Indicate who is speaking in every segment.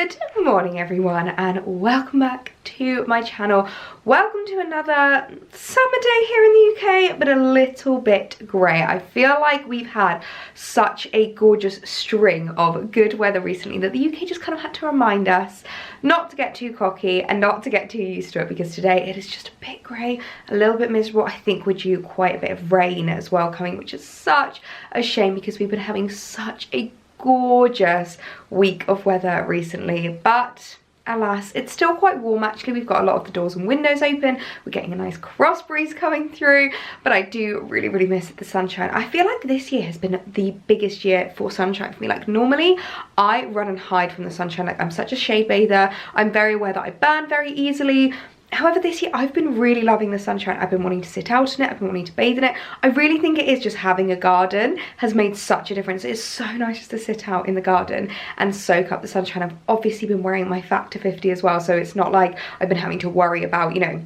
Speaker 1: Good morning everyone and welcome back to my channel. Welcome to another summer day here in the UK, but a little bit grey. I feel like we've had such a gorgeous string of good weather recently that the UK just kind of had to remind us not to get too cocky and not to get too used to it, because today it is just a bit grey, a little bit miserable. I think we're due quite a bit of rain as well coming, which is such a shame because we've been having such a gorgeous week of weather recently, but alas, it's still quite warm. Actually, we've got a lot of the doors and windows open. We're getting a nice cross breeze coming through, but I do really miss the sunshine. I feel like this year has been the biggest year for sunshine for me. Like, normally I run and hide from the sunshine. Like, I'm such a shade bather. I'm very aware that I burn very easily. However, this year I've been really loving the sunshine. I've been wanting to sit out in it. I've been wanting to bathe in it. I really think it is just having a garden has made such a difference. It's so nice just to sit out in the garden and soak up the sunshine. I've obviously been wearing my Factor 50 as well, so it's not like I've been having to worry about, you know,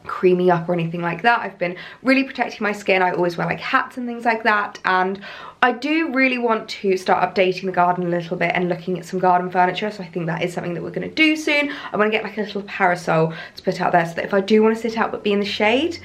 Speaker 1: creamy up or anything like that. I've been really protecting my skin. I always wear like hats and things like that, and I do really want to start updating the garden a little bit and looking at some garden furniture, so I think that is something that we're going to do soon. I want to get like a little parasol to put out there so that if I do want to sit out but be in the shade,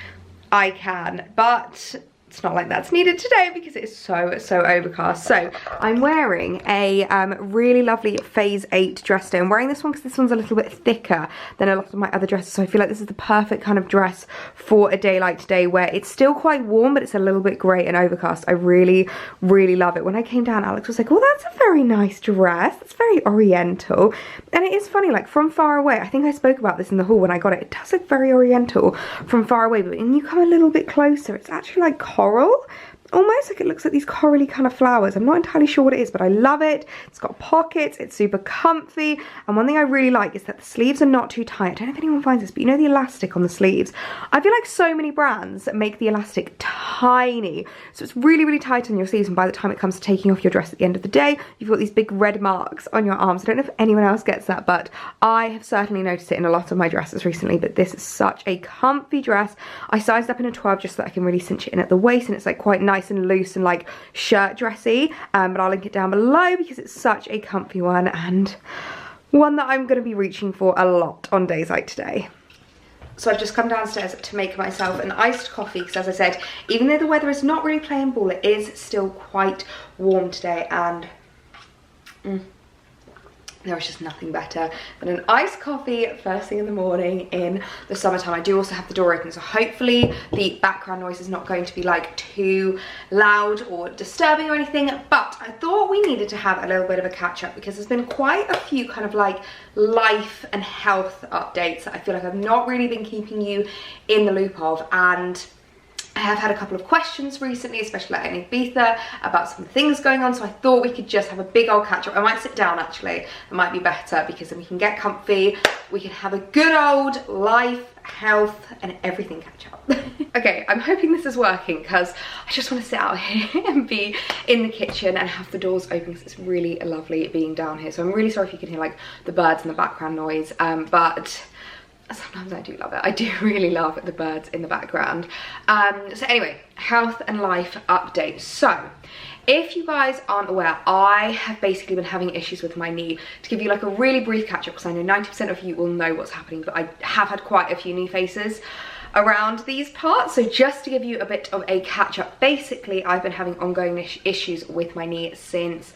Speaker 1: I can, but it's not like that's needed today because it is so overcast. So I'm wearing a really lovely phase 8 dress today. I'm wearing this one because this one's a little bit thicker than a lot of my other dresses, so I feel like this is the perfect kind of dress for a day like today where it's still quite warm but it's a little bit grey and overcast. I really love it. When I came down, Alex was like, oh, that's a very nice dress, it's very oriental. And it is funny, like from far away, I think I spoke about this in the haul when I got it, it does look very oriental from far away, but when you come a little bit closer, it's actually like coral, almost like it looks like these corally kind of flowers. I'm not entirely sure what it is, but I love it. It's got pockets, it's super comfy, and one thing I really like is that the sleeves are not too tight. I don't know if anyone finds this, but you know the elastic on the sleeves? I feel like so many brands make the elastic tiny, so it's really tight on your sleeves, and by the time it comes to taking off your dress at the end of the day, you've got these big red marks on your arms. I don't know if anyone else gets that, but I have certainly noticed it in a lot of my dresses recently. But this is such a comfy dress. I sized up in a 12 just so that I can really cinch it in at the waist, and it's like quite nice and loose and like shirt dressy, but I'll link it down below because it's such a comfy one and one that I'm going to be reaching for a lot on days like today. So I've just come downstairs to make myself an iced coffee because, as I said, even though the weather is not really playing ball, it is still quite warm today, and there is just nothing better than an iced coffee first thing in the morning in the summertime. I do also have the door open, so hopefully the background noise is not going to be like too loud or disturbing or anything, but I thought we needed to have a little bit of a catch up because there's been quite a few kind of like life and health updates that I feel like I've not really been keeping you in the loop of, and I have had a couple of questions recently, especially like in Ibiza, about some things going on, so I thought we could just have a big old catch up. I might sit down actually, it might be better because then we can get comfy, we can have a good old life, health and everything catch up. Okay, I'm hoping this is working because I just want to sit out here and be in the kitchen and have the doors open because it's really lovely being down here. So I'm really sorry if you can hear like the birds and the background noise, but sometimes I do love it. I do really love the birds in the background. So anyway, health and life update. So if you guys aren't aware, I have basically been having issues with my knee. To give you like a really brief catch up, because I know 90% of you will know what's happening, but I have had quite a few knee faces around these parts. So just to give you a bit of a catch up, basically I've been having ongoing issues with my knee since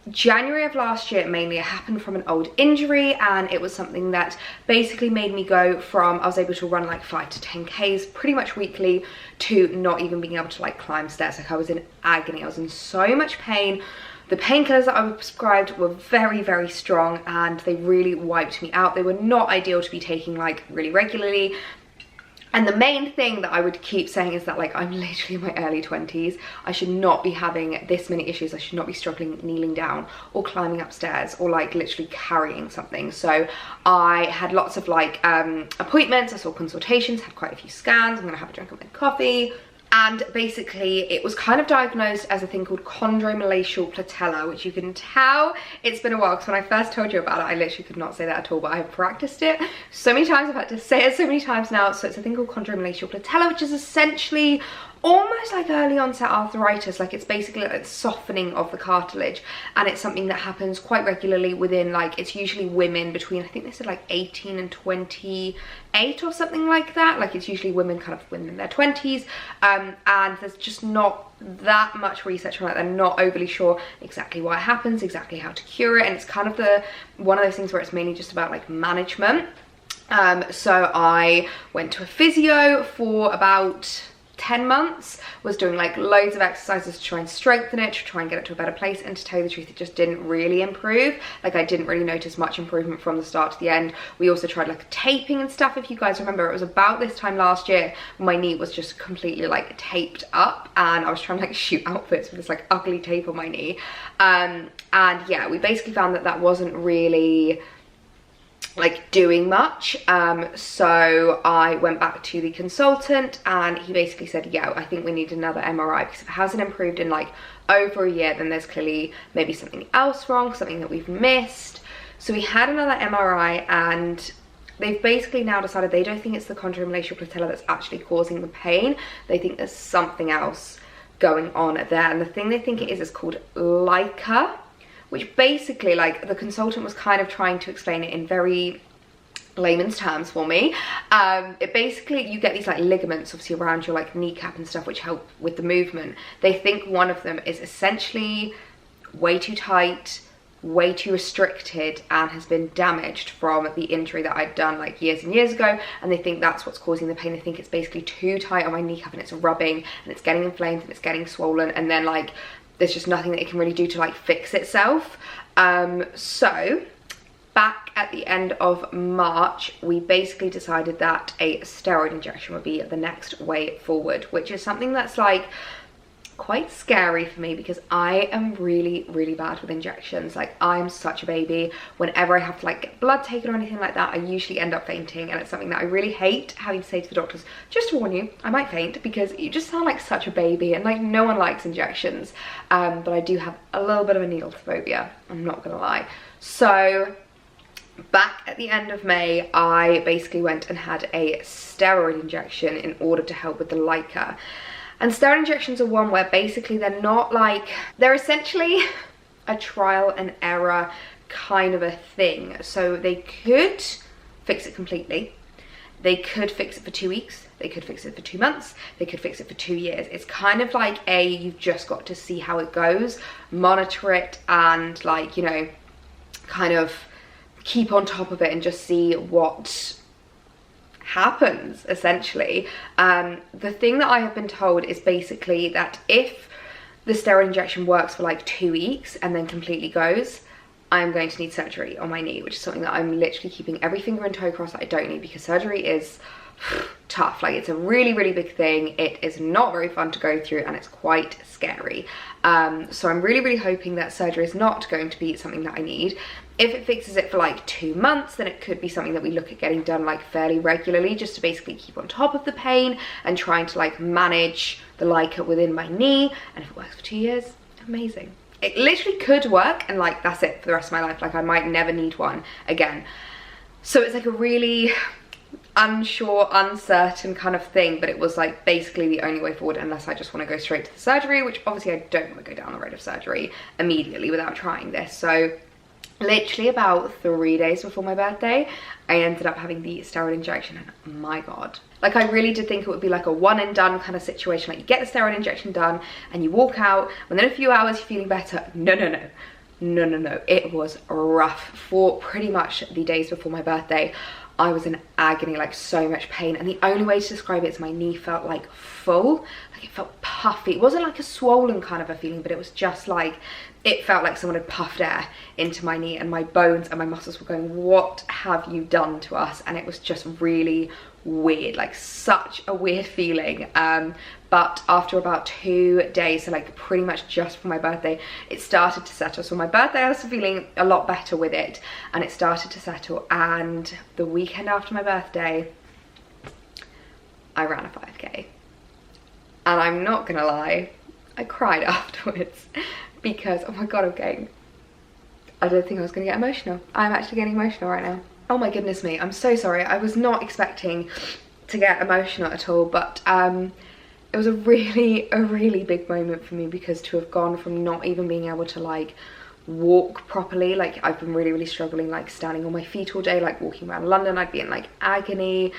Speaker 1: January of last year. Mainly it happened from an old injury, and it was something that basically made me go from, I was able to run like 5 to 10 Ks pretty much weekly, to not even being able to like climb stairs. Like I was in agony, I was in so much pain. The painkillers that I was prescribed were very strong and they really wiped me out. They were not ideal to be taking like really regularly. And the main thing that I would keep saying is that like I'm literally in my early 20s. I should not be having this many issues. I should not be struggling kneeling down or climbing upstairs or like literally carrying something. So I had lots of like appointments, I saw consultations, had quite a few scans. I'm gonna have a drink of my coffee. And basically it was kind of diagnosed as a thing called chondromalacial patella, which you can tell it's been a while because when I first told you about it, I literally could not say that at all, but I have practiced it so many times, I've had to say it so many times now. So it's a thing called chondromalacial patella, which is essentially almost like early onset arthritis. Like it's basically like softening of the cartilage, and it's something that happens quite regularly within, like, it's usually women between, I think they said like 18 and 28 or something like that. Like it's usually women kind of in their 20s, and there's just not that much research on it. They're not overly sure exactly why it happens, exactly how to cure it, and it's kind of one of those things where it's mainly just about like management. So I went to a physio for about 10 months, was doing like loads of exercises to try and strengthen it, to try and get it to a better place, and to tell you the truth, it just didn't really improve. Like I didn't really notice much improvement from the start to the end. We also tried like taping and stuff. If you guys remember, it was about this time last year my knee was just completely like taped up, and I was trying to like shoot outfits with this like ugly tape on my knee, and yeah, we basically found that that wasn't really like doing much. So I went back to the consultant, and he basically said, yeah, I think we need another MRI, because if it hasn't improved in like over a year, then there's clearly maybe something else wrong, something that we've missed. So we had another MRI, and they've basically now decided they don't think it's the chondromalacia patella that's actually causing the pain. They think there's something else going on there, and the thing they think it is called LICA, which basically, like, the consultant was kind of trying to explain it in very layman's terms for me. It basically, you get these like ligaments obviously around your like kneecap and stuff, which help with the movement. They think one of them is essentially way too tight, way too restricted, and has been damaged from the injury that I'd done like years and years ago, and they think that's what's causing the pain. They think it's basically too tight on my kneecap, and it's rubbing, and it's getting inflamed, and it's getting swollen, and then like there's just nothing that it can really do to like fix itself. So back at the end of March, we basically decided that a steroid injection would be the next way forward, which is something that's like quite scary for me, because I am really, really bad with injections. Like I'm such a baby. Whenever I have to like get blood taken or anything like that, I usually end up fainting, and it's something that I really hate having to say to the doctors, just to warn you, I might faint, because you just sound like such a baby, and like no one likes injections. But I do have a little bit of a needle phobia, I'm not gonna lie. So back at the end of May, I basically went and had a steroid injection in order to help with the LICA. And steroid injections are one where basically they're not like, they're essentially a trial and error kind of a thing. So they could fix it completely. They could fix it for 2 weeks. They could fix it for 2 months. They could fix it for 2 years. It's kind of like you've just got to see how it goes, monitor it, and like, you know, kind of keep on top of it and just see what happens essentially. The thing that I have been told is basically that if the steroid injection works for like 2 weeks and then completely goes, I'm going to need surgery on my knee, which is something that I'm literally keeping every finger and toe crossed that I don't need, because surgery is tough. Like it's a really, really big thing. It is not very fun to go through, and it's quite scary. So I'm really, really hoping that surgery is not going to be something that I need. If it fixes it for like 2 months, then it could be something that we look at getting done like fairly regularly, just to basically keep on top of the pain and trying to like manage the LICA within my knee. And if it works for 2 years, amazing. It literally could work, and like that's it for the rest of my life. Like I might never need one again. So it's like a really unsure, uncertain kind of thing, but it was like basically the only way forward, unless I just want to go straight to the surgery, which obviously I don't want to go down the road of surgery immediately without trying this. So literally about 3 days before my birthday, I ended up having the steroid injection, and my god, like I really did think it would be like a one and done kind of situation. Like you get the steroid injection done and you walk out, and then in a few hours you're feeling better. No, no, no. No, no, no. It was rough for pretty much the days before my birthday. I was in agony, like so much pain, and the only way to describe it is my knee felt like full, like it felt puffy. It wasn't like a swollen kind of a feeling, but it was just like, it felt like someone had puffed air into my knee, and my bones and my muscles were going, what have you done to us? And it was just really weird, like such a weird feeling. But after about 2 days, so like pretty much just for my birthday, it started to settle. So my birthday I was feeling a lot better with it, and it started to settle. And the weekend after my birthday, I ran a 5k, and I'm not gonna lie, I cried afterwards, because oh my god, I don't think I was gonna get emotional. I'm actually getting emotional right now. Oh my goodness me, I'm so sorry. I was not expecting to get emotional at all, but it was a really big moment for me, because to have gone from not even being able to like walk properly, like I've been really struggling like standing on my feet all day, like walking around London I'd be in like agony.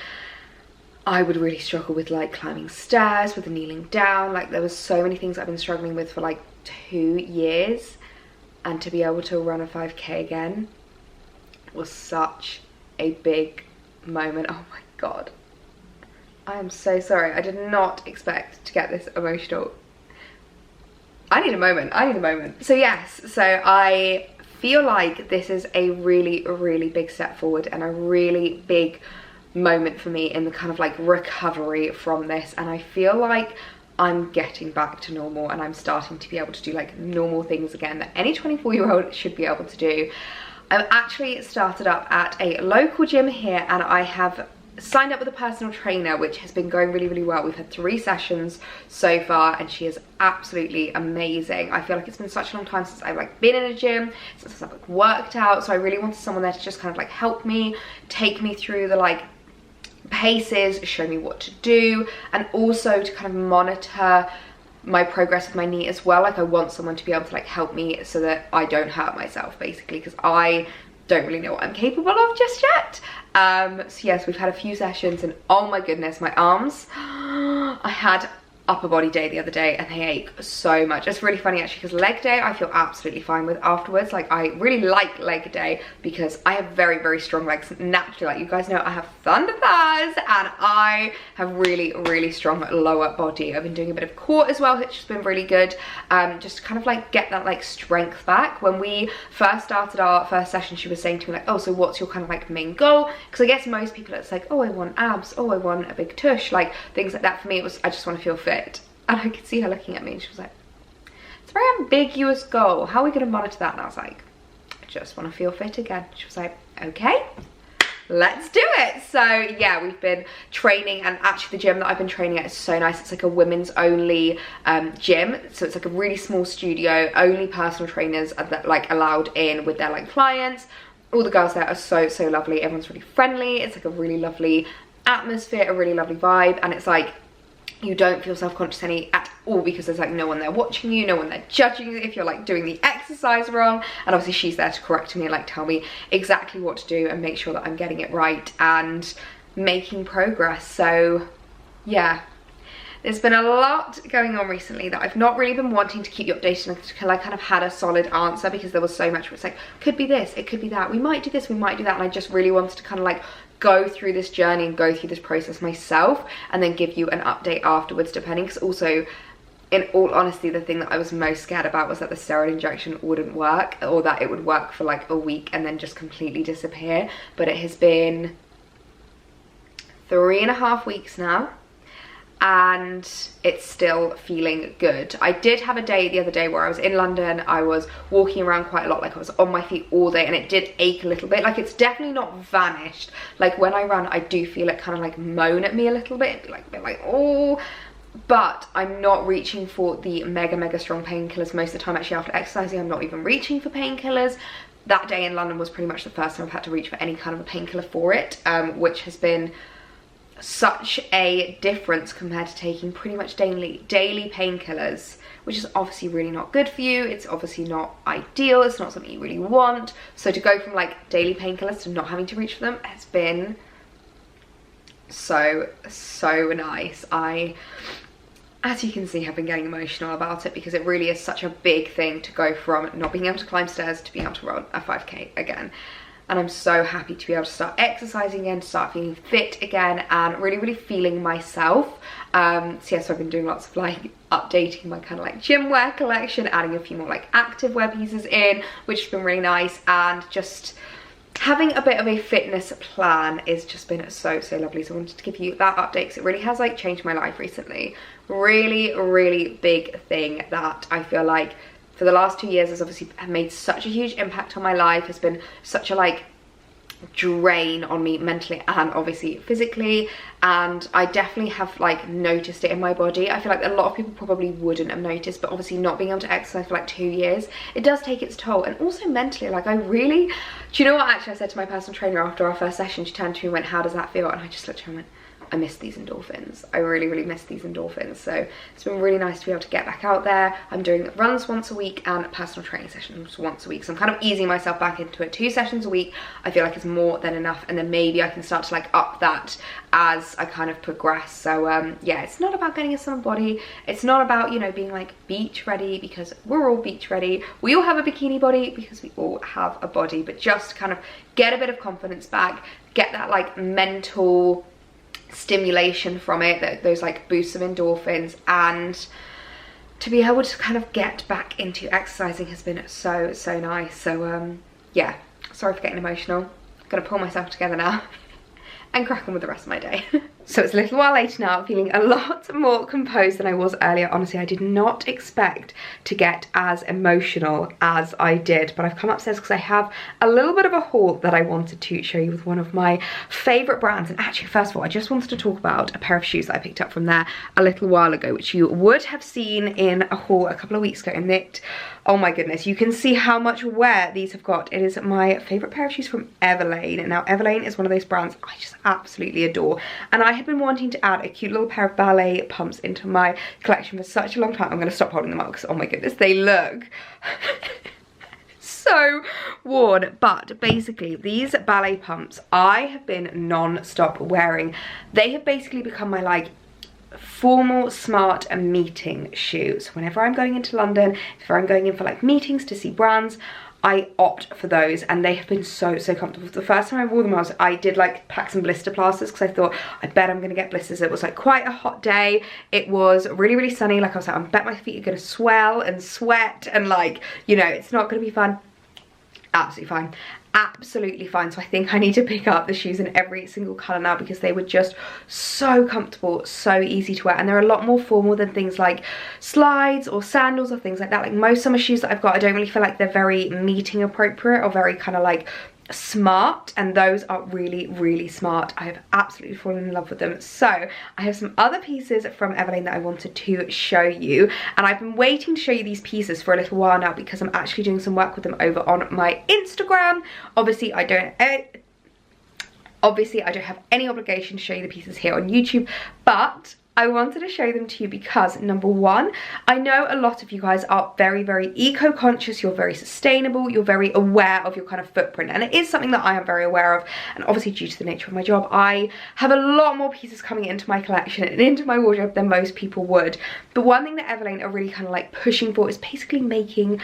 Speaker 1: I would really struggle with like climbing stairs, with kneeling down, like there was so many things I've been struggling with for like 2 years, and to be able to run a 5k again was such a big moment. Oh my god, I am so sorry. I did not expect to get this emotional. I need a moment. So yes, so I feel like this is a really big step forward and a really big moment for me in the kind of like recovery from this, and I feel like I'm getting back to normal and I'm starting to be able to do like normal things again that any 24-year-old should be able to do. I've actually started up at a local gym here, and I have signed up with a personal trainer, which has been going really well. We've had 3 sessions so far and she is absolutely amazing. I feel like it's been such a long time since I've like been in a gym, since I've like worked out, so I really wanted someone there to just kind of like help me, take me through the like paces, show me what to do, and also to kind of monitor my progress with my knee as well. Like I want someone to be able to like help me so that I don't hurt myself, basically, because I don't really know what I'm capable of just yet. So yes, we've had a few sessions and oh my goodness, my arms, I had upper body day the other day and they ache so much. It's really funny actually, because leg day I feel absolutely fine with afterwards. Like I really like leg day because I have very strong legs naturally. Like you guys know, I have thunder thighs and I have really strong lower body. I've been doing a bit of core as well, which has been really good, just to kind of like get that like strength back. When we first started our first session, she was saying to me like, oh, so what's your kind of like main goal? Because I guess most people it's like, oh, I want abs, oh, I want a big tush, like things like that. For me it was, I just want to feel fit. And I could see her looking at me and she was like, it's a very ambiguous goal, how are we going to monitor that? And I was like, I just want to feel fit again. She was like, okay, let's do it. So yeah, we've been training, and actually the gym that I've been training at is so nice. It's like a women's only gym, so it's like a really small studio, only personal trainers are that like allowed in with their like clients. All the girls there are so lovely, everyone's really friendly, it's like a really lovely atmosphere, a really lovely vibe, and it's like you don't feel self-conscious at all because there's like no one there watching you, no one there judging you if you're like doing the exercise wrong, and obviously she's there to correct me and like tell me exactly what to do and make sure that I'm getting it right and making progress. So yeah, there's been a lot going on recently that I've not really been wanting to keep you updated until I kind of had a solid answer, because there was so much where it's like, could be this, it could be that, we might do this, we might do that, and I just really wanted to kind of like go through this journey and go through this process myself and then give you an update afterwards, depending, because also in all honesty the thing that I was most scared about was that the steroid injection wouldn't work, or that it would work for like a week and then just completely disappear. But it has been 3.5 weeks now and it's still feeling good. I did have a day the other day where I was in London, I was walking around quite a lot, like I was on my feet all day, and it did ache a little bit. Like it's definitely not vanished. Like when I run I do feel it kind of like moan at me a little bit, like a bit like oh, but I'm not reaching for the mega strong painkillers most of the time. Actually after exercising I'm not even reaching for painkillers. That day in London was pretty much the first time I've had to reach for any kind of a painkiller for it, which has been such a difference compared to taking pretty much daily painkillers, which is obviously really not good for you. It's obviously not ideal, it's not something you really want. So to go from like daily painkillers to not having to reach for them has been so nice. I, as you can see, have been getting emotional about it because it really is such a big thing to go from not being able to climb stairs to being able to run a 5k again. And I'm so happy to be able to start exercising again, to start feeling fit again, and really feeling myself. So yeah, so I've been doing lots of like updating my kind of like gym wear collection, adding a few more like active wear pieces in, which has been really nice, and just having a bit of a fitness plan is just been so lovely. So I wanted to give you that update because it really has like changed my life recently. Really big thing that I feel like for the last 2 years has obviously made such a huge impact on my life, has been such a like drain on me mentally and obviously physically, and I definitely have like noticed it in my body. I feel like a lot of people probably wouldn't have noticed, but obviously not being able to exercise for like 2 years, it does take its toll. And also mentally, like I really, do you know what, actually I said to my personal trainer after our first session, she turned to me and went, how does that feel? And I just looked at her and went, I miss these endorphins. I really, really miss these endorphins. So it's been really nice to be able to get back out there. I'm doing runs once a week and personal training sessions once a week. So I'm kind of easing myself back into it. 2 sessions a week, I feel like is more than enough. And then maybe I can start to like up that as I kind of progress. So yeah, it's not about getting a summer body. It's not about, you know, being like beach ready, because we're all beach ready. We all have a bikini body because we all have a body, but just kind of get a bit of confidence back, get that like mental stimulation from it, those like boosts of endorphins, and to be able to kind of get back into exercising has been so nice. So yeah, sorry for getting emotional. I'm gonna pull myself together now and crack on with the rest of my day. So it's a little while later now, feeling a lot more composed than I was earlier. Honestly, I did not expect to get as emotional as I did, but I've come upstairs because I have a little bit of a haul that I wanted to show you with one of my favourite brands. And actually, first of all, I just wanted to talk about a pair of shoes that I picked up from there a little while ago, which you would have seen in a haul a couple of weeks ago. And it, oh my goodness, you can see how much wear these have got. It is my favourite pair of shoes from Everlane. Now, Everlane is one of those brands I just absolutely adore. And I have been wanting to add a cute little pair of ballet pumps into my collection for such a long time. I'm going to stop holding them up because, oh my goodness, they look so worn. But basically, these ballet pumps I have been non-stop wearing. They have basically become my like formal smart and meeting shoes. Whenever I'm going into London, if I'm going in for like meetings to see brands, I opt for those, and they have been so comfortable. The first time I wore them, I did like pack some blister plasters because I thought, I bet I'm gonna get blisters. It was like quite a hot day. It was really sunny. Like I was like, I bet my feet are gonna swell and sweat, and like, you know, it's not gonna be fun. Absolutely fine. Absolutely fine. So I think I need to pick up the shoes in every single colour now, because they were just so comfortable, so easy to wear, and they're a lot more formal than things like slides or sandals or things like that. Like most summer shoes that I've got, I don't really feel like they're very meeting appropriate or very kind of like smart, and those are really smart. I have absolutely fallen in love with them. So I have some other pieces from Everlane that I wanted to show you, and I've been waiting to show you these pieces for a little while now because I'm actually doing some work with them over on my Instagram. Obviously I don't have any obligation to show you the pieces here on YouTube, but I wanted to show them to you because, number one, I know a lot of you guys are very eco-conscious, you're very sustainable, you're very aware of your kind of footprint, and it is something that I am very aware of, and obviously due to the nature of my job, I have a lot more pieces coming into my collection and into my wardrobe than most people would. But one thing that Everlane are really kind of like pushing for is basically making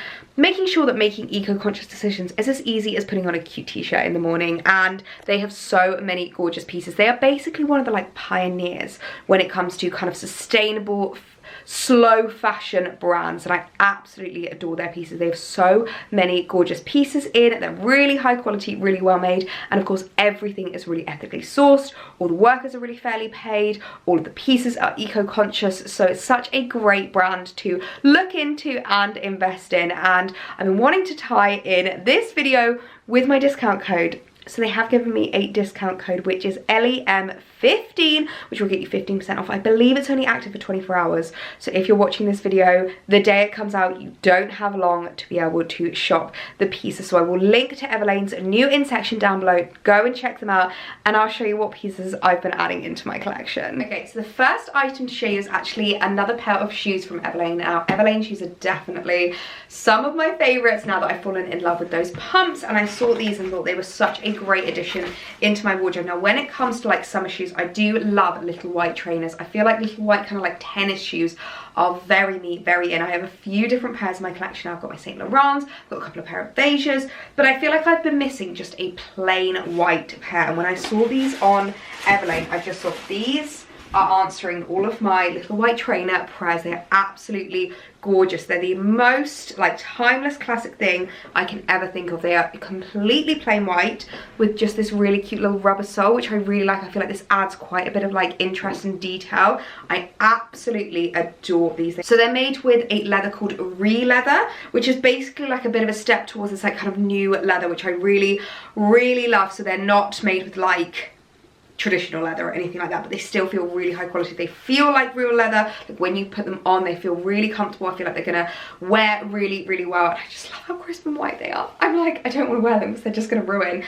Speaker 1: sure that making eco-conscious decisions is as easy as putting on a cute t-shirt in the morning, and they have so many gorgeous pieces. They are basically one of the like pioneers when it comes to kind of sustainable slow fashion brands, and I absolutely adore their pieces. They have so many gorgeous pieces in, they're really high quality, really well made, and of course everything is really ethically sourced. All the workers are really fairly paid, all of the pieces are eco-conscious, so it's such a great brand to look into and invest in. And I've been wanting to tie in this video with my discount code. So they have given me a discount code, which is LEM15, which will get you 15% off. I believe it's only active for 24 hours. So if you're watching this video, the day it comes out, you don't have long to be able to shop the pieces. So I will link to Everlane's new in section down below. Go and check them out, and I'll show you what pieces I've been adding into my collection. Okay, so the first item to show you is actually another pair of shoes from Everlane. Now, Everlane shoes are definitely some of my favorites now that I've fallen in love with those pumps, and I saw these and thought they were such a great addition into my wardrobe. Now, when it comes to like summer shoes, I do love little white trainers. I feel like little white kind of like tennis shoes are very me, very in. I have a few different pairs in my collection. I've got my Saint Laurents, I've got a couple of pair of beiges, but I feel like I've been missing just a plain white pair. And when I saw these on Everlane, I just thought these are answering all of my little white trainer prayers. They are absolutely gorgeous. They're the most like timeless classic thing I can ever think of. They are completely plain white with just this really cute little rubber sole, which I really like. I feel like this adds quite a bit of like interest and detail. I absolutely adore these. So they're made with a leather called re-leather, which is basically like a bit of a step towards this like kind of new leather, which I really love. So they're not made with like traditional leather or anything like that, but they still feel really high quality. They feel like real leather. Like when you put them on, they feel really comfortable. I feel like they're gonna wear really, really well. And I just love how crisp and white they are. I'm like, I don't want to wear them because they're just gonna ruin.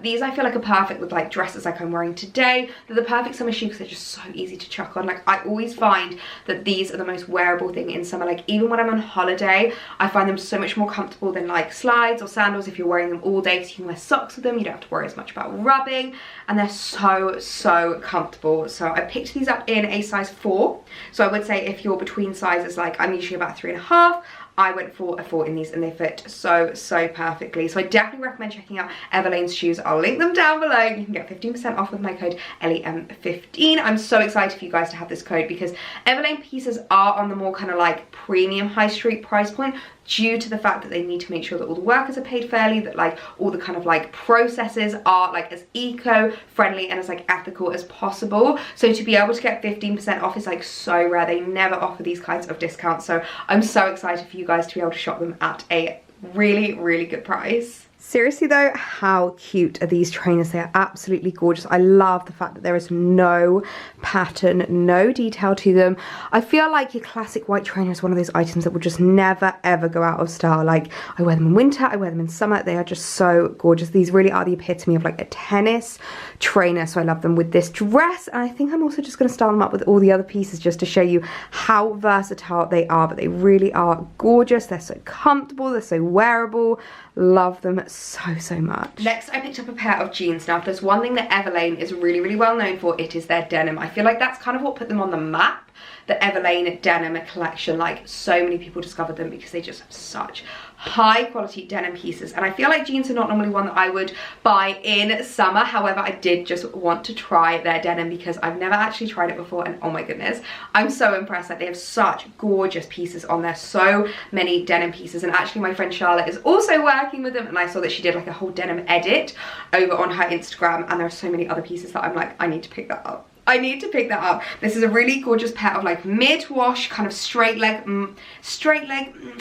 Speaker 1: These I feel like are perfect with like dresses like I'm wearing today. They're the perfect summer shoe because they're just so easy to chuck on. Like I always find that these are the most wearable thing in summer. Like even when I'm on holiday, I find them so much more comfortable than like slides or sandals. If you're wearing them all day, so you can wear socks with them, you don't have to worry as much about rubbing, and they're so comfortable. So I picked these up in a size 4. So I would say if you're between sizes, like I'm usually about 3.5, I went for a 4 in these and they fit so perfectly. So I definitely recommend checking out Everlane's shoes. I'll link them down below. You can get 15% off with my code EllieM15. I'm so excited for you guys to have this code because Everlane pieces are on the more kind of like premium high street price point, due to the fact that they need to make sure that all the workers are paid fairly, that like all the kind of like processes are like as eco-friendly and as like ethical as possible. So to be able to get 15% off is like so rare. They never offer these kinds of discounts. So I'm so excited for you guys to be able to shop them at a really good price. Seriously though, how cute are these trainers? They are absolutely gorgeous. I love the fact that there is no pattern, no detail to them. I feel like your classic white trainer is one of those items that will just never ever go out of style. Like I wear them in winter, I wear them in summer. They are just so gorgeous. These really are the epitome of like a tennis trainer. So I love them with this dress. And I think I'm also just going to style them up with all the other pieces just to show you how versatile they are. But they really are gorgeous. They're so comfortable. They're so wearable. Love them so much. Next I picked up a pair of jeans. Now if there's one thing that Everlane is really well known for, it is their denim. I feel like that's kind of what put them on the map, the Everlane denim collection. Like so many people discovered them because they just have such high quality denim pieces, and I feel like jeans are not normally one that I would buy in summer. However, I did just want to try their denim because I've never actually tried it before, and oh my goodness, I'm so impressed. Like they have such gorgeous pieces on there, so many denim pieces. And actually my friend Charlotte is also working with them, and I saw that she did like a whole denim edit over on her Instagram, and there are so many other pieces that I'm like, I need to pick that up. I need to pick that up. This is a really gorgeous pair of like mid-wash, kind of straight leg,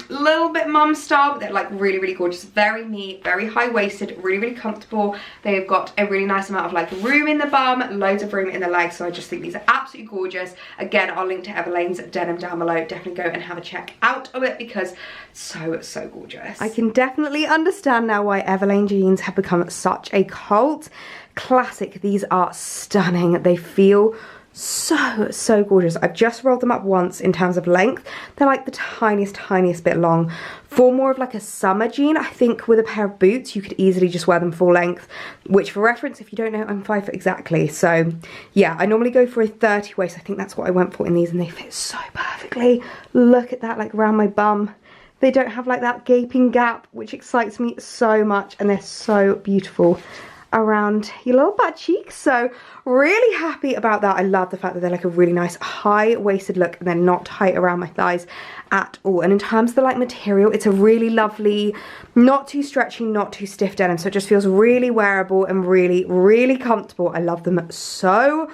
Speaker 1: little bit mum style, but they're like really gorgeous. Very neat, very high-waisted, really comfortable. They've got a really nice amount of like room in the bum, loads of room in the legs. So I just think these are absolutely gorgeous. Again, I'll link to Everlane's denim down below. Definitely go and have a check out of it because so gorgeous. I can definitely understand now why Everlane jeans have become such a cult classic. These are stunning. They feel so gorgeous. I've just rolled them up once in terms of length. They're like the tiniest bit long. For more of like a summer jean, I think with a pair of boots you could easily just wear them full length, which for reference, if you don't know, I'm 5 foot exactly. So yeah, I normally go for a 30 waist. I think that's what I went for in these, and they fit so perfectly. Look at that, like around my bum. They don't have like that gaping gap, which excites me so much, and they're so beautiful around your little butt cheeks. So really happy about that. I love the fact that they're like a really nice high-waisted look, and they're not tight around my thighs at all. And in terms of the like material, it's a really lovely, not too stretchy, not too stiff denim, so it just feels really wearable and really comfortable. I love them so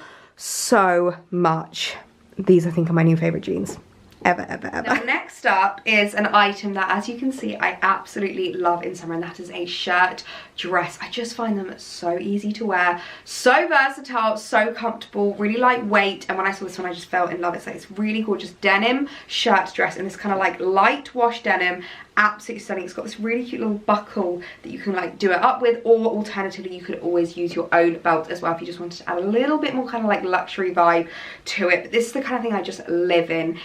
Speaker 1: much. These I think are my new favorite jeans ever. Now, next up is an item that, as you can see, I absolutely love in summer, and that is a shirt dress. I just find them so easy to wear, so versatile, so comfortable, really lightweight. And when I saw this one, I just fell in love. It's like this really gorgeous denim shirt dress, and this kind of like light wash denim. Absolutely stunning. It's got this really cute little buckle that you can like do it up with, or alternatively you could always use your own belt as well if you just wanted to add a little bit more kind of like luxury vibe to it. But this is the kind of thing I just live in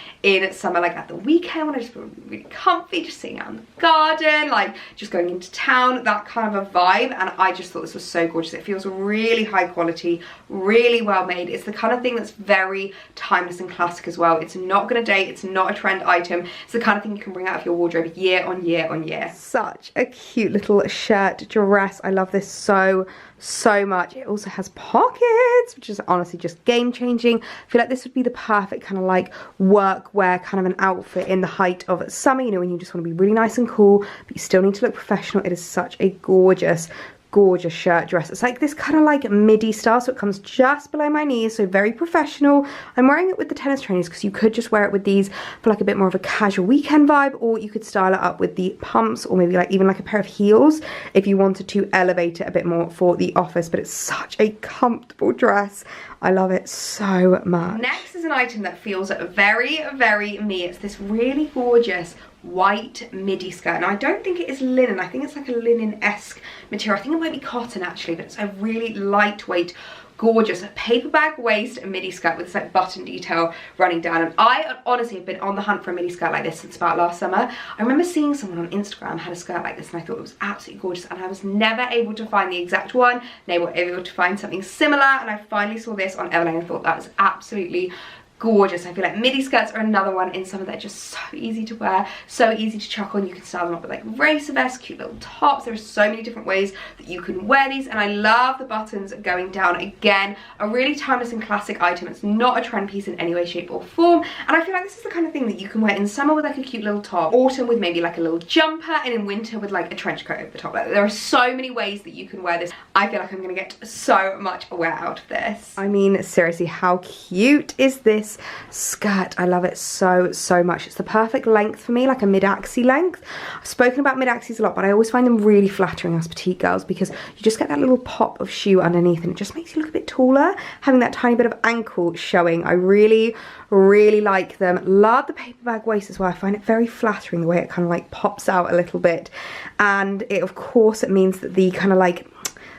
Speaker 1: summer, like at the weekend when I just feel really comfy, just sitting out in the garden, like just going into town, that kind of a vibe. And I just thought this was so gorgeous. It feels really high quality, really well made. It's the kind of thing that's very timeless and classic as well. It's not gonna date, it's not a trend item. It's the kind of thing you can bring out of your wardrobe year on year. Such a cute little shirt dress. I love this so much. It also has pockets, which is honestly just game changing. I feel like this would be the perfect kind of like work wear kind of an outfit in the height of summer, you know, when you just want to be really nice and cool but you still need to look professional. It is such a gorgeous gorgeous shirt dress. It's like this kind of like midi style, so it comes just below my knees, so very professional. I'm wearing it with the tennis trainers because you could just wear it with these for like a bit more of a casual weekend vibe, or you could style it up with the pumps, or maybe like even like a pair of heels if you wanted to elevate it a bit more for the office. But it's such a comfortable dress. I love it so much. Next is an item that feels very, very me. It's this really gorgeous white midi skirt. Now I don't think it is linen, I think it's like a linen-esque material. I think it might be cotton actually, but it's a really lightweight, gorgeous paper bag waist midi skirt with this like button detail running down. And I honestly have been on the hunt for a midi skirt like this since about last summer. I remember seeing someone on Instagram had a skirt like this and I thought it was absolutely gorgeous, and I was never able to find the exact one. They were able to find something similar, and I finally saw this on Everlane and thought that was absolutely gorgeous. I feel like midi skirts are another one in summer. They're just so easy to wear, so easy to chuck on. You can style them up with like racer vests, cute little tops. There are so many different ways that you can wear these, and I love the buttons going down. Again, a really timeless and classic item. It's not a trend piece in any way, shape or form, and I feel like this is the kind of thing that you can wear in summer with like a cute little top, autumn with maybe like a little jumper, and in winter with like a trench coat over the top. Like, there are so many ways that you can wear this. I feel like I'm gonna get so much wear out of this. I mean, seriously, how cute is this skirt? I love it so much. It's the perfect length for me, like a mid-axie length. I've spoken about mid-axies a lot, but I always find them really flattering as petite girls because you just get that little pop of shoe underneath and it just makes you look a bit taller, having that tiny bit of ankle showing. I really like them. Love the paper bag waist as well. I find it very flattering the way it kind of like pops out a little bit, and it of course it means that the kind of like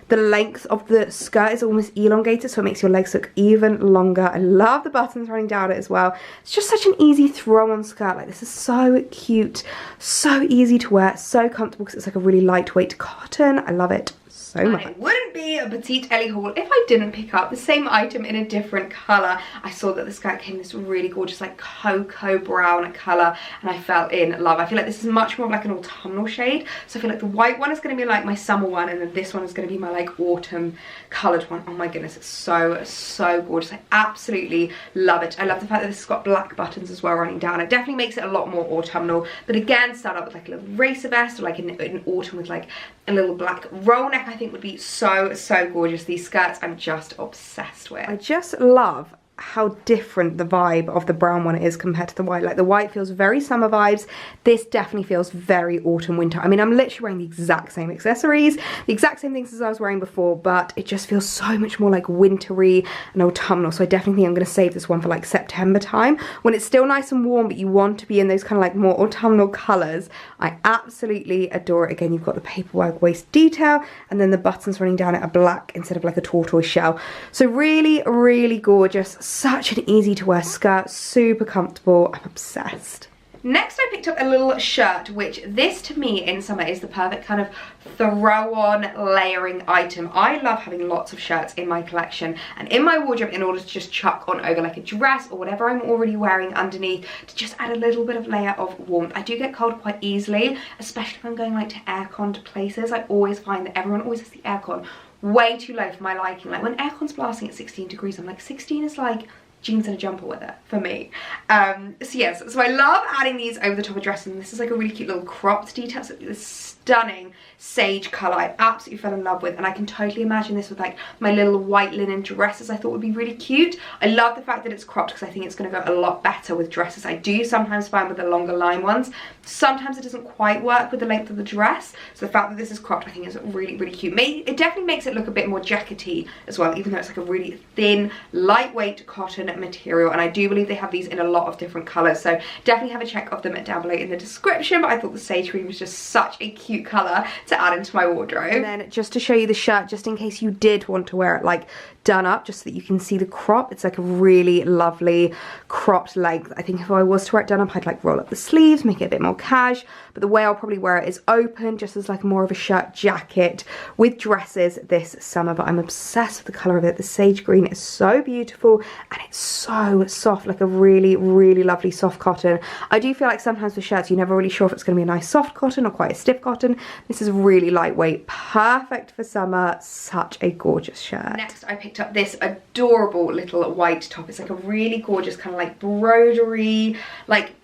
Speaker 1: the length of the skirt is almost elongated, so it makes your legs look even longer. I love the buttons running down it as well. It's just such an easy throw-on skirt. Like, this is so cute, so easy to wear, so comfortable because it's like a really lightweight cotton. I love it so much. It wouldn't be a PetiteElliee haul if I didn't pick up the same item in a different colour. I saw that the skirt came in this really gorgeous like cocoa brown colour, and I fell in love. I feel like this is much more of like an autumnal shade, so I feel like the white one is going to be like my summer one, and then this one is going to be my like autumn coloured one. Oh my goodness, it's so gorgeous. I absolutely love it. I love the fact that this has got black buttons as well running down. It definitely makes it a lot more autumnal, but again, start up with like a little racer vest, or like in autumn with like a little black roll neck, I think would be so gorgeous. These skirts I'm just obsessed with. I just love how different the vibe of the brown one is compared to the white. Like, the white feels very summer vibes. This definitely feels very autumn winter. I mean, I'm literally wearing the exact same accessories, the exact same things as I was wearing before, but it just feels so much more like wintry and autumnal. So I definitely think I'm going to save this one for like September time, when it's still nice and warm, but you want to be in those kind of like more autumnal colours. I absolutely adore it. Again, you've got the paperwork waist detail, and then the buttons running down it are black instead of like a tortoise shell. So really gorgeous. Such an easy to wear skirt, super comfortable. I'm obsessed. Next, I picked up a little shirt, which this to me in summer is the perfect kind of throw-on layering item. I love having lots of shirts in my collection and in my wardrobe in order to just chuck on over like a dress or whatever I'm already wearing underneath, to just add a little bit of layer of warmth. I do get cold quite easily, especially if I'm going like to aircon places. I always find that everyone always has the aircon way too low for my liking. Like, when aircon's blasting at 16 degrees, I'm like, 16 is like jeans and a jumper with it for me. So yes, so I love adding these over the top of dresses, and this is like a really cute little cropped detail. So this stunning sage colour I absolutely fell in love with, and I can totally imagine this with like my little white linen dresses. I thought would be really cute. I love the fact that it's cropped because I think it's going to go a lot better with dresses. I do sometimes find with the longer line ones, sometimes it doesn't quite work with the length of the dress, so the fact that this is cropped I think is really cute. It definitely makes it look a bit more jackety as well, even though it's like a really thin, lightweight cotton material, and I do believe they have these in a lot of different colours, so definitely have a check of them down below in the description. But I thought the sage green was just such a cute colour to add into my wardrobe. And then just to show you the shirt, just in case you did want to wear it like done up, just so that you can see the crop, it's like a really lovely cropped length. I think if I was to wear it done up, I'd like roll up the sleeves, make it a bit more cash, but the way I'll probably wear it is open, just as like more of a shirt jacket with dresses this summer. But I'm obsessed with the colour of it. The sage green is so beautiful, and it's so soft, like a really lovely soft cotton. I do feel like sometimes with shirts you're never really sure if it's going to be a nice soft cotton or quite a stiff cotton. This is really lightweight, perfect for summer. Such a gorgeous shirt. Next, I picked up this adorable little white top. It's like a really gorgeous kind of like brodery, like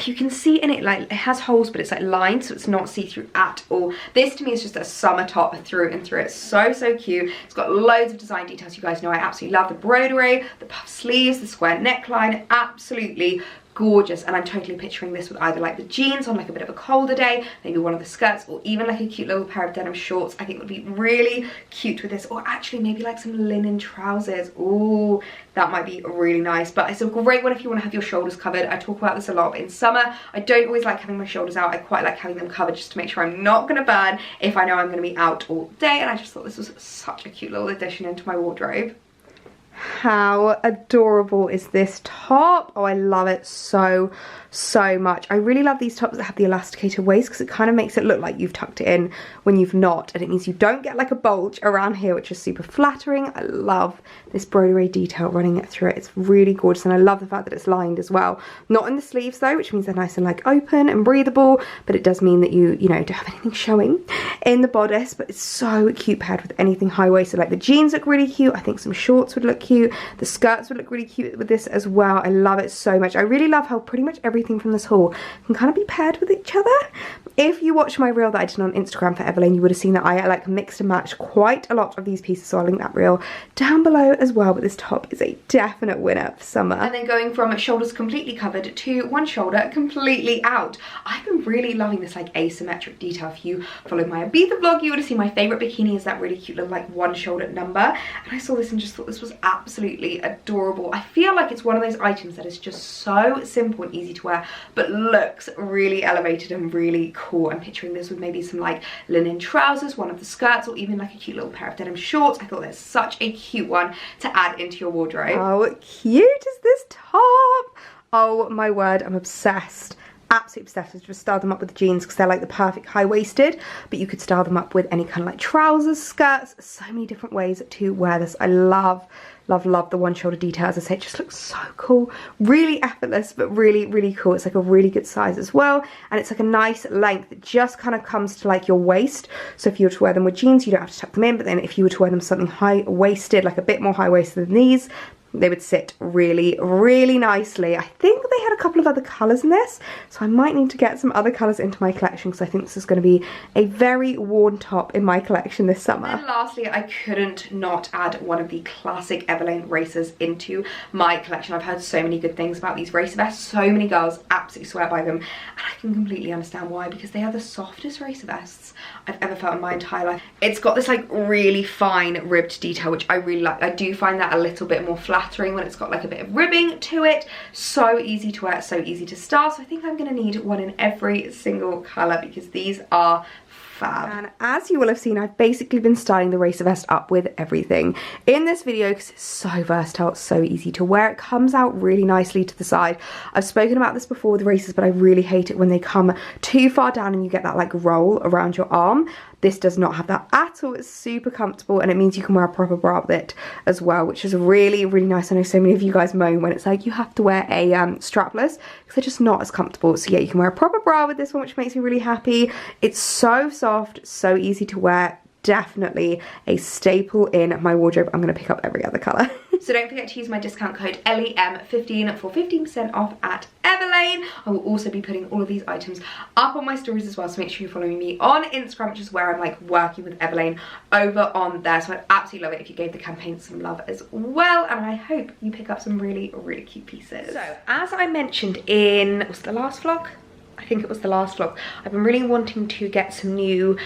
Speaker 1: you can see in it, like, it has holes, but it's like lined, so it's not see-through at all. This to me is just a summer top through and through. It's so, so cute. It's got loads of design details. You guys know I absolutely love the broderie, the puff sleeves, the square neckline. Absolutely gorgeous. And I'm totally picturing this with either like the jeans on like a bit of a colder day, maybe one of the skirts, or even like a cute little pair of denim shorts. I think it would be really cute with this, or actually maybe like some linen trousers. Oh, that might be really nice. But it's a great one if you want to have your shoulders covered. I talk about this a lot, but in summer I don't always like having my shoulders out. I quite like having them covered just to make sure I'm not going to burn if I know I'm going to be out all day. And I just thought this was such a cute little addition into my wardrobe. How adorable is this top? Oh, I love it so much. I really love these tops that have the elasticated waist because it kind of makes it look like you've tucked it in when you've not, and it means you don't get like a bulge around here, which is super flattering. I love this broderie detail running it through it. It's really gorgeous, and I love the fact that it's lined as well. Not in the sleeves though, which means they're nice and like open and breathable, but it does mean that you know, don't have anything showing in the bodice. But it's so cute paired with anything high-waisted. Like the jeans look really cute. I think some shorts would look cute. The skirts would look really cute with this as well. I love it so much. I really love how pretty much everything from this haul can kind of be paired with each other. If you watch my reel that I did on Instagram for Everlane, you would have seen that I like mixed and matched quite a lot of these pieces, so I'll link that reel down below as well. But this top is a definite winner for summer. And then going from shoulders completely covered to one shoulder completely out. I've been really loving this like asymmetric detail. If you followed my Ibiza vlog, you would have seen my favourite bikini is that really cute little like one shoulder number. And I saw this and just thought this was absolutely adorable. I feel like it's one of those items that is just so simple and easy to wear, but looks really elevated and really cool. I'm picturing this with maybe some like linen trousers, one of the skirts, or even like a cute little pair of denim shorts. I thought that's such a cute one to add into your wardrobe. How cute is this top? Oh my word, I'm obsessed. Absolutely obsessed. With just style them up with the jeans because they're like the perfect high-waisted, but you could style them up with any kind of like trousers, skirts, so many different ways to wear this. I love the one shoulder detail. As I say, it just looks so cool, really effortless, but really cool. It's like a really good size as well, and it's like a nice length that just kind of comes to like your waist. So if you were to wear them with jeans, you don't have to tuck them in, but then if you were to wear them something high-waisted, like a bit more high-waisted than these, they would sit really nicely. I think they had a couple of other colours in this, so I might need to get some other colours into my collection because I think this is going to be a very worn top in my collection this summer. And lastly, I couldn't not add one of the classic Everlane racers into my collection. I've heard so many good things about these racer vests. So many girls absolutely swear by them, and I can completely understand why, because they are the softest racer vests I've ever felt in my entire life. It's got this like really fine ribbed detail, which I really like. I do find that a little bit more flattering when it's got like a bit of ribbing to it. So easy to wear, so easy to style. So I think I'm gonna need one in every single colour because these are fab. And as you will have seen, I've basically been styling the racer vest up with everything in this video because it's so versatile, it's so easy to wear. It comes out really nicely to the side. I've spoken about this before with the racers, but I really hate it when they come too far down and you get that like roll around your arm. This does not have that at all. It's super comfortable, and it means you can wear a proper bra with it as well, which is really nice. I know so many of you guys moan when it's like you have to wear a strapless because they're just not as comfortable. So yeah, you can wear a proper bra with this one, which makes me really happy. It's so soft, so easy to wear. Definitely a staple in my wardrobe. I'm going to pick up every other colour. So don't forget to use my discount code ELLIEM15 for 15% off at Everlane. I will also be putting all of these items up on my stories as well, so make sure you're following me on Instagram, which is where I'm like working with Everlane over on there. So I'd absolutely love it if you gave the campaign some love as well, and I hope you pick up some really cute pieces. So as I mentioned in, was it the last vlog? I think it was the last vlog. I've been really wanting to get some new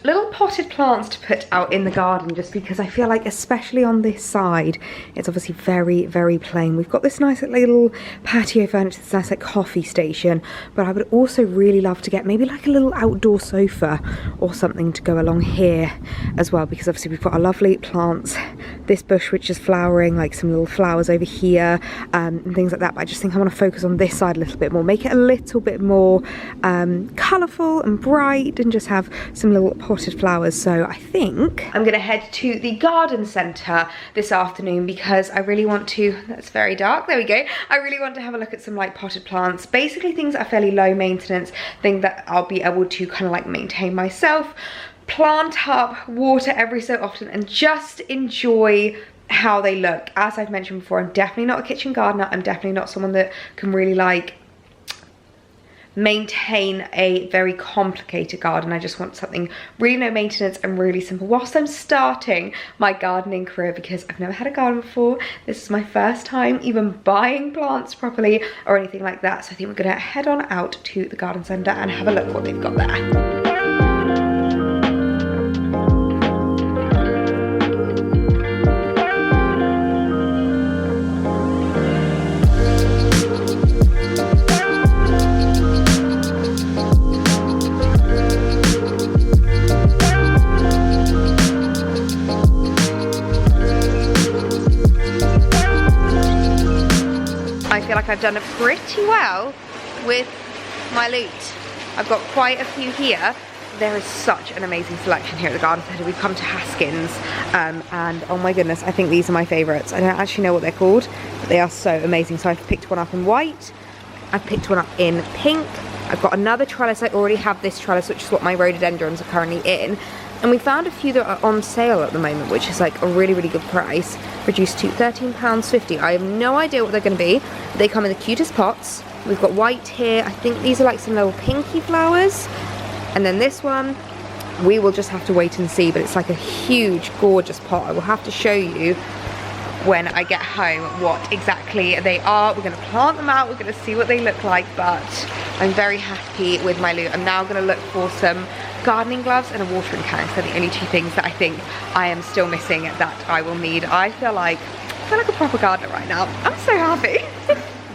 Speaker 1: little potted plants to put out in the garden, just because I feel like, especially on this side, it's obviously very plain. We've got this nice little patio furniture, this nice like coffee station, but I would also really love to get maybe like a little outdoor sofa or something to go along here as well, because obviously we've got our lovely plants, this bush which is flowering, like some little flowers over here, and things like that. But I just think I want to focus on this side a little bit more, make it a little bit more colourful and bright, and just have some little potted flowers. So I think I'm gonna head to the garden centre this afternoon because I really want to, that's very dark, there we go, I really want to have a look at some like potted plants, basically things that are fairly low maintenance, things that I'll be able to kind of like maintain myself, plant up, water every so often, and just enjoy how they look. As I've mentioned before, I'm definitely not a kitchen gardener. I'm definitely not someone that can really like maintain a very complicated garden. I just want something really no maintenance and really simple whilst I'm starting my gardening career, because I've never had a garden before. This is my first time even buying plants properly or anything like that. So I think we're gonna head on out to the garden centre and have a look what they've got there. I feel like I've done pretty well with my loot. I've got quite a few here. There is such an amazing selection here at the garden centre. We've come to Haskins and oh my goodness, I think these are my favourites. I don't actually know what they're called, but they are so amazing. So I've picked one up in white, I've picked one up in pink, I've got another trellis. I already have this trellis, which is what my rhododendrons are currently in. And we found a few that are on sale at the moment, which is like a really, really good price, reduced to £13.50. I have no idea what they're going to be. They come in the cutest pots. We've got white here. I think these are like some little pinky flowers. And then this one, we will just have to wait and see, but it's like a huge, gorgeous pot. I will have to show you when I get home what exactly they are. We're going to plant them out. We're going to see what they look like, but I'm very happy with my loot. I'm now going to look for some gardening gloves and a watering can. So the only two things that I think I am still missing that I will need. I feel like a proper gardener right now. I'm so happy.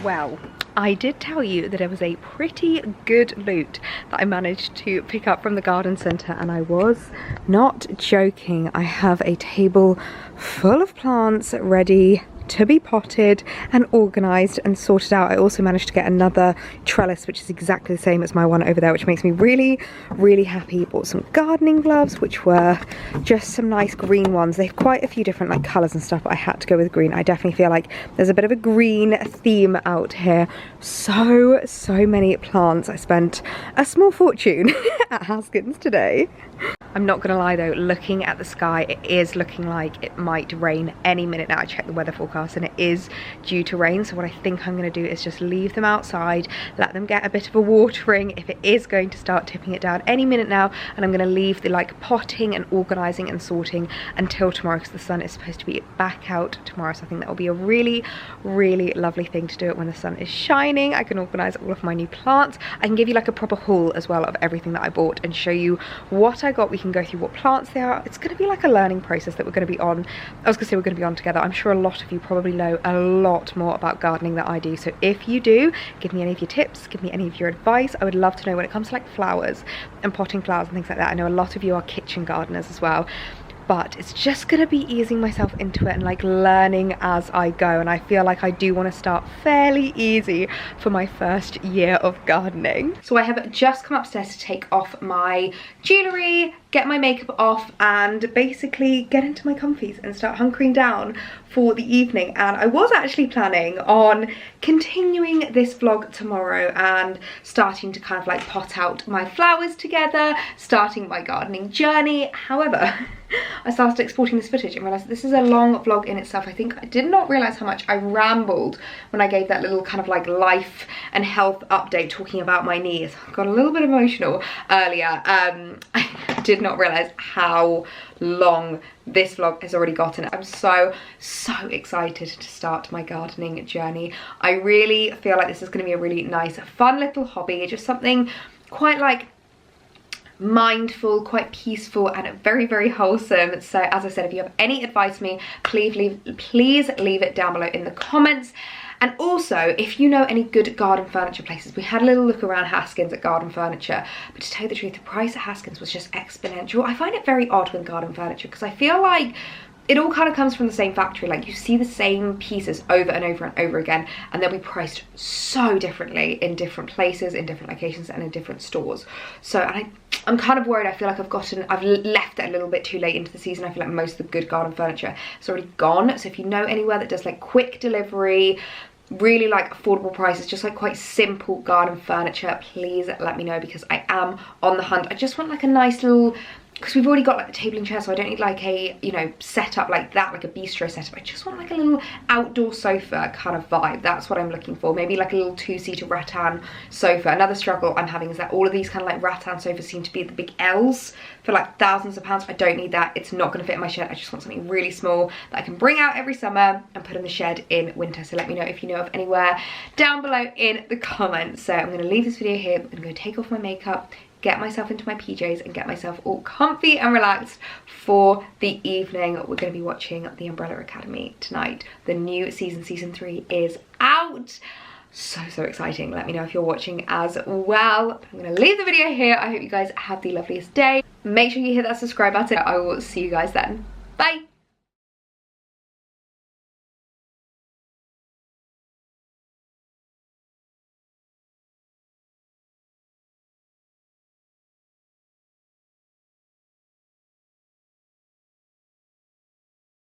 Speaker 1: Well, I did tell you that it was a pretty good loot that I managed to pick up from the garden centre, and I was not joking. I have a table full of plants ready to be potted and organised and sorted out. I also managed to get another trellis which is exactly the same as my one over there, which makes me really, really happy. Bought some gardening gloves, which were just some nice green ones. They have quite a few different like colours and stuff, but I had to go with green. I definitely feel like there's a bit of a green theme out here. So many plants. I spent a small fortune at Haskins today. I'm not gonna lie though, looking at the sky, it is looking like it might rain any minute now. I checked the weather forecast and it is due to rain. So what I think I'm gonna do is just leave them outside, let them get a bit of a watering if it is going to start tipping it down any minute now. And I'm gonna leave the like potting and organising and sorting until tomorrow, because the sun is supposed to be back out tomorrow. So I think that will be a really, really lovely thing to do it when the sun is shining. I can organise all of my new plants. I can give you like a proper haul as well of everything that I bought and show you what I got. We can go through what plants they are. It's going to be like a learning process that we're going to be on. I was going to say we're going to be on together. I'm sure a lot of you probably know a lot more about gardening than I do. So if you do, give me any of your tips, give me any of your advice. I would love to know when it comes to like flowers and potting flowers and things like that. I know a lot of you are kitchen gardeners as well. But it's just gonna be easing myself into it and like learning as I go. And I feel like I do want to start fairly easy for my first year of gardening. So I have just come upstairs to take off my jewellery, get my makeup off, and basically get into my comfies and start hunkering down for the evening. And I was actually planning on continuing this vlog tomorrow and starting to kind of like pot out my flowers together, starting my gardening journey. However, I started exporting this footage and realised this is a long vlog in itself. I think I did not realise how much I rambled when I gave that little kind of like life and health update talking about my knees. I got a little bit emotional earlier. I did not realise how long this vlog has already gotten. I'm so excited to start my gardening journey. I really feel like this is going to be a really nice, fun little hobby. Just something quite like mindful, quite peaceful, and very, very wholesome. So as I said, if you have any advice for me, please leave it down below in the comments. And also, if you know any good garden furniture places, we had a little look around Haskins at garden furniture, but to tell you the truth, the price at Haskins was just exponential. I find it very odd with garden furniture because I feel like it all kind of comes from the same factory. Like you see the same pieces over and over and over again, and they'll be priced so differently in different places, in different locations, and in different stores. So I'm kind of worried. I feel like I've left it a little bit too late into the season. I feel like most of the good garden furniture is already gone. So if you know anywhere that does like quick delivery, really like affordable prices, just like quite simple garden furniture, please let me know, because I am on the hunt. I just want like a nice little because we've already got like the table and chair, so I don't need like a, you know, setup like that, like a bistro setup. I just want like a little outdoor sofa kind of vibe. That's what I'm looking for. Maybe like a little 2-seater rattan sofa. Another struggle I'm having is that all of these kind of like rattan sofas seem to be the big L's for like thousands of pounds. I don't need that. It's not going to fit in my shed. I just want something really small that I can bring out every summer and put in the shed in winter. So let me know if you know of anywhere down below in the comments. So I'm going to leave this video here. I'm going to take off my makeup, get myself into my PJs and get myself all comfy and relaxed for the evening. We're going to be watching The Umbrella Academy tonight. The new season 3 is out. So exciting. Let me know if you're watching as well. I'm going to leave the video here. I hope you guys have the loveliest day. Make sure you hit that subscribe button. I will see you guys then. Bye.